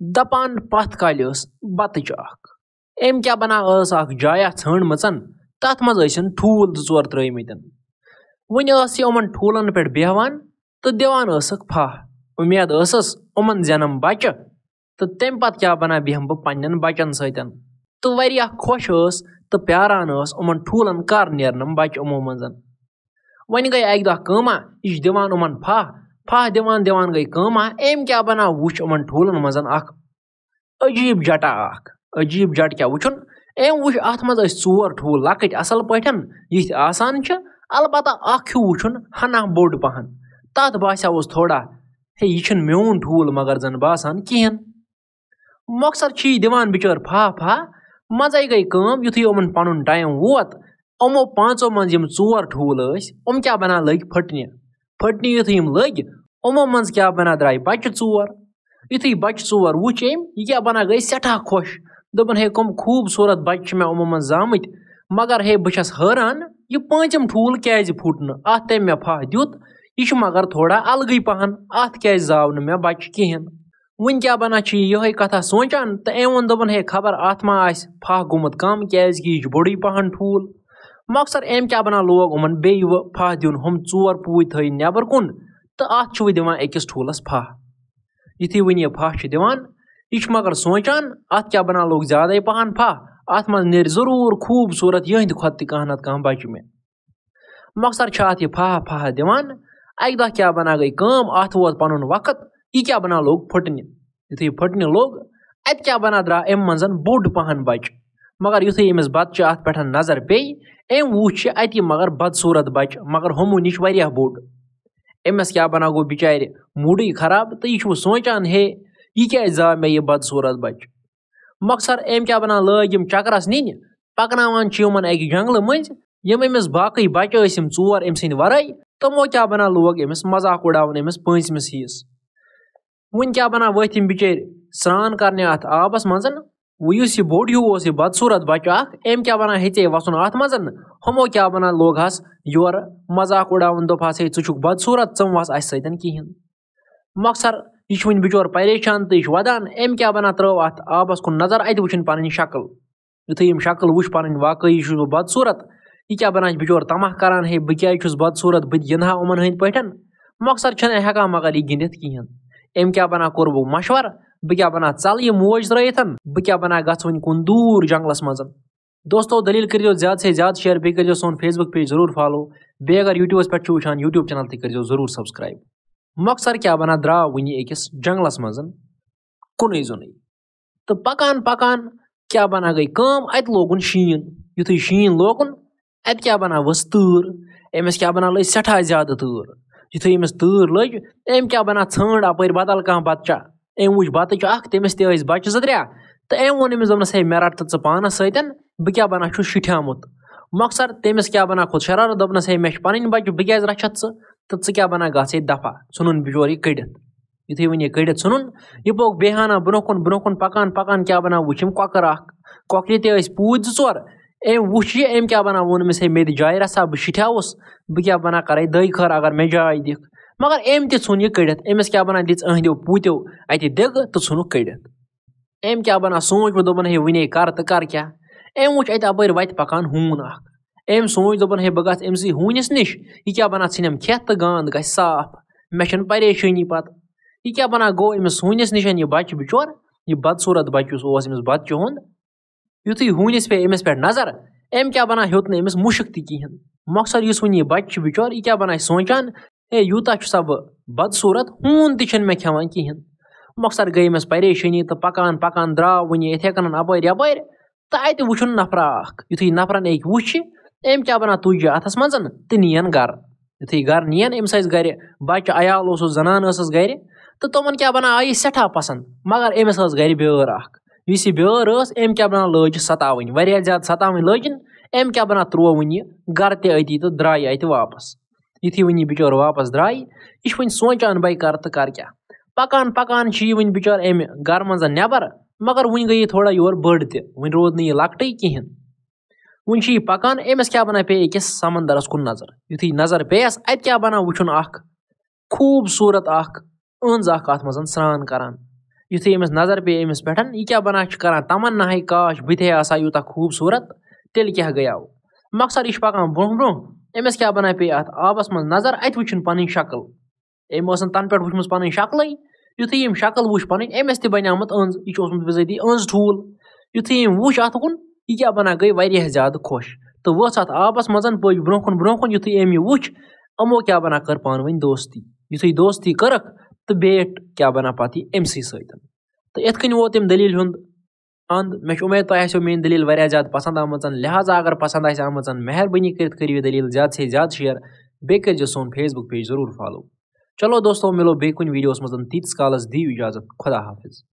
दपान पथ कालि बतच अम क्या बना जाया षंडमचन तथ मजन ठूल 2-4 त्रमित वन यमन ठूलन पे बेहवान तो दिवान फाह उम्मीद उमन जनम बच्चे तो तम पत क्या बना बेहम बह पन्न बचन सतन तो वरिया खुश तो प्यारान उमन ठूलन कर नेरनम बच्चे उमो मज वन गई अक दह कमा यह दिवान उमन फाह फाह दिवान दिवान गई कमा अम क्या बना वुच उमन ठूलन मज अजीब जटा अजीब जट क्या वुचन अम वुच अत मज 4 ठूल लकट असल पठन यिथ आसान अलबत्ता अख वुचन हना बोड़ पहन तथ बास्याव थोड़ा हे यह म्योन ठूल मगर जन बासान कहें मकसद दिवान बिचार फाह फाह मज गई कम युथी उमन पन टाइम वोत उमो 5 मज 4 ठूल क्या बना लग फटने युथी लग उमो मज क्या बना द्राय बच्चे 4 युथी बच्चे 4 वुच यह क्या बना गई सठा खुश दोपन हे कम खूबसूरत बच्चे मे उमो मज जामत मगर हे बस हैरान यह 5म ठूल क्या फुट न अत तम मे फाह दुत यह मगर थोड़ा अलग पहन अत क्या जाव न मे बच्चे कहें वन क्या बना यह कथा सोचान तो अम वो दोपन हे खबर अत मा फाह गुमत कम क्या यह बोड़ पहन ठूल मकसद अम क्या बना लोग उमन बे फाह दिन हम 4 पूत थ नबर कुन तो अत दिवान अकिस ठूलस फाह युथी वन यह फाह दिवान यह मगर सोचान अत क्या बना लोग ज्यादा पहन फाह अत मज नेर जरूर खूबसूरत यहद खुद कह नत कह बच्चे में मकसद अत यह फाह फाह दिवान अक दह क्या बना गई कम अत वोत पन वक्त यह क्या बना लोग फटने युथी फटने लोग अत क्या बना द्रा अम मज बोड़ पहन बच्चे मगर युथी अमिस बच्चे अत पे नजर पे अम वुच अत मगर बदसूरत बच्चे मगर हमो नश वारिया बोड़ अमिस क्या बना गो बिचार मूड खराब तो यह सोचान हे यह क्या जा मे यह बदसूरत बच्चे मकसद अम क्या बना लग चकरस नीन पकनावान यमन अक जंगल मज यम अमिस बाकी बच्चे 4 अम सद वराई तमो क्या बना लोग अमिस मजाक उड़ावन अमिस 5मिस हिस वन क्या बना वथ बिचार स्नान करने अत आबस मज वह बोड़ हूँ यह बदसूरत बच्चे अम क्या बना हे वसन अत मज हमो क्या बना लोग हस योर मजाक उड़ावन दोपस हे चुक बदसूरत चम वस अस सतन कहें मकसद यह वन बिचोर परेशान तो यह वदान अम क्या बना त्रव अत आबस कुन नजर अत वुचन पन शक्ल युथी यम शक्ल वुच पन वाकई बह बदसूरत यह क्या बना बिचोर तमाह करान हे बह क्या बदसूरत बह गिंदहा उमन हंद पठन मकसद हेका मगर यह गिंदित कहें अम क्या बना कोर वो मशवर बह क्या बना चल यह मोज त्रयन बह क्या बना गस वन कुन दूर जंगलस मज दोस्तों दलील करो ज्यादा से ज्यादा शेयर बे कर सोन फेसबुक पेज जरूर फॉलो बे अगर यूट्यूबस पे वुचान यूट्यूब चैनल तक कर जरूर सब्सक्राइब मकसद क्या बना द्रा वन अकिस जंगलस मज कुन जुन तो पकान पकान क्या बना गई कम अत लोगुन शीन युथी शीन लोगुन अत क्या बना वस तूर अमिस क्या बना लग सठा ज्यादा तूर युथी अमिस तूर लग अम क्या बना षंड अपर बदल कह बच्चा अम वुच बतच तमिस ते बच्चे 2-3 तो अम वोन अमिस दोपनस हे मे रट तो पानस सतन बह क्या बना शिठ्यामुत मकसद तमिस क्या बना खुद शरारत दोपनस हे मे पन बच्चे बह क्या रचत तो क्या बना गे दफा नुन बिचोर यह कड़ित युथी वन यह कड़ित नुन यह पोक बेहाना ब्रोह कुन पकान पकान क्या बना वुचम कॉकर कॉकरे ते पूत 2-4 अम वुच अम क्या बना वोन अमिस हे मे जाय रसा बह शिठ्यावस बह क्या बना कर दई खर अगर मे जाय दिख मगर अम तुन यह कड़ित अमिस क्या बना दिच अहंदो पूत्यो अत दिग तो नुक कड़ित अम क्या बना सोच बह दोपन हे वने कर तो कर क्या अम वुच अत अपर वत पकान हून अम सोच दोपन हे बह गस अमसी हूनिस निश यह क्या बना षनम खेत तो गांद ग साफ मे परेशानी पत यह क्या बना गो अमिस हूनिस निशन यह बच्चे बिचोर यह बदसूरत बच्चे अमिस बच्चे हुंद युथी हूनिस पे अमिस पे नजर अम क्या बना हेत न अमिस मुशक ती कहें मकसद इस वन यह बच्चे बिचोर यह क्या बना सोचान हे यूता सा बह बदसूरत हून तन मे खेवान कहें मकसद गई अमिस परेशानी तो पकान पकान द्राव वन इथे कन अपर यपर तो अत वुचन नफरा युथी नफरन एक वुच अम क्या बना तुज अथस मज तो नीन गर युथी गर नीन अमिस गर बच्चे अयाल जनान गर तो तमन क्या बना आई सठा पसंद मगर अमिस गर बेर इस बेर अम क्या बना लज सतावन वारिया ज्यादा सतावन लजन अम क्या बना त्रो वन गर ते अति तो द्राय अत वापस युथी वन बिचोर वापस द्राय यह वन सोचान भाई कर तो कर क्या पकान पकान वन बिचार अम गर मज नबर मगर वन गई थोड़ा योर बड़ वन रोद न लकट कहें वन पकान अमिस क्या बना पे अकिस समंदरस कुन नजर युथी नजर पेस अत क्या बना वुचन खूबसूरत अहंज अत मज स्नान करान युथे अमिस नजर पे अमिस पे यह क्या बना करान तमन्ना है काश बथे आसा यूता खूबसूरत तेल क्या गयाव मकसद यह पकान ब्रोह ब्रोह अमिस क्या बना पे अत आबस मज नजर अत वुचन पन शक्ल अम तन पे वुचम पन शक्ल युथे यम शक्ल वुच पन अमिस तह बनियामत अंज यह बिजती अंज ठूल युथे यम वुच अत कुन यह क्या बना गई वारियाह ज्यादा खुश तो वच अत आबस मज पज ब्रोह कुन युथे अम यह वुच अमो क्या बना कर पान वन दोस्ती युथे दोस्ती करक तो बेट क्या बना पत अमसी सत तो इत कन वोत अम दलील हुंद अंद मे उम्मीद तह आसो मेरी दलील वारियाह ज्यादा पसंद आमच लिहाजा अगर पसंद आस आमच मेहरबानी कर यह दलील ज्यादा से ज्यादा शेयर बे कर सोन फेसबुक पेज जरूर फॉलो चलो दोस्तों मिलो बे कुन वीडियोस मज तीस कालस दियो इजाजत खुदा हाफिज।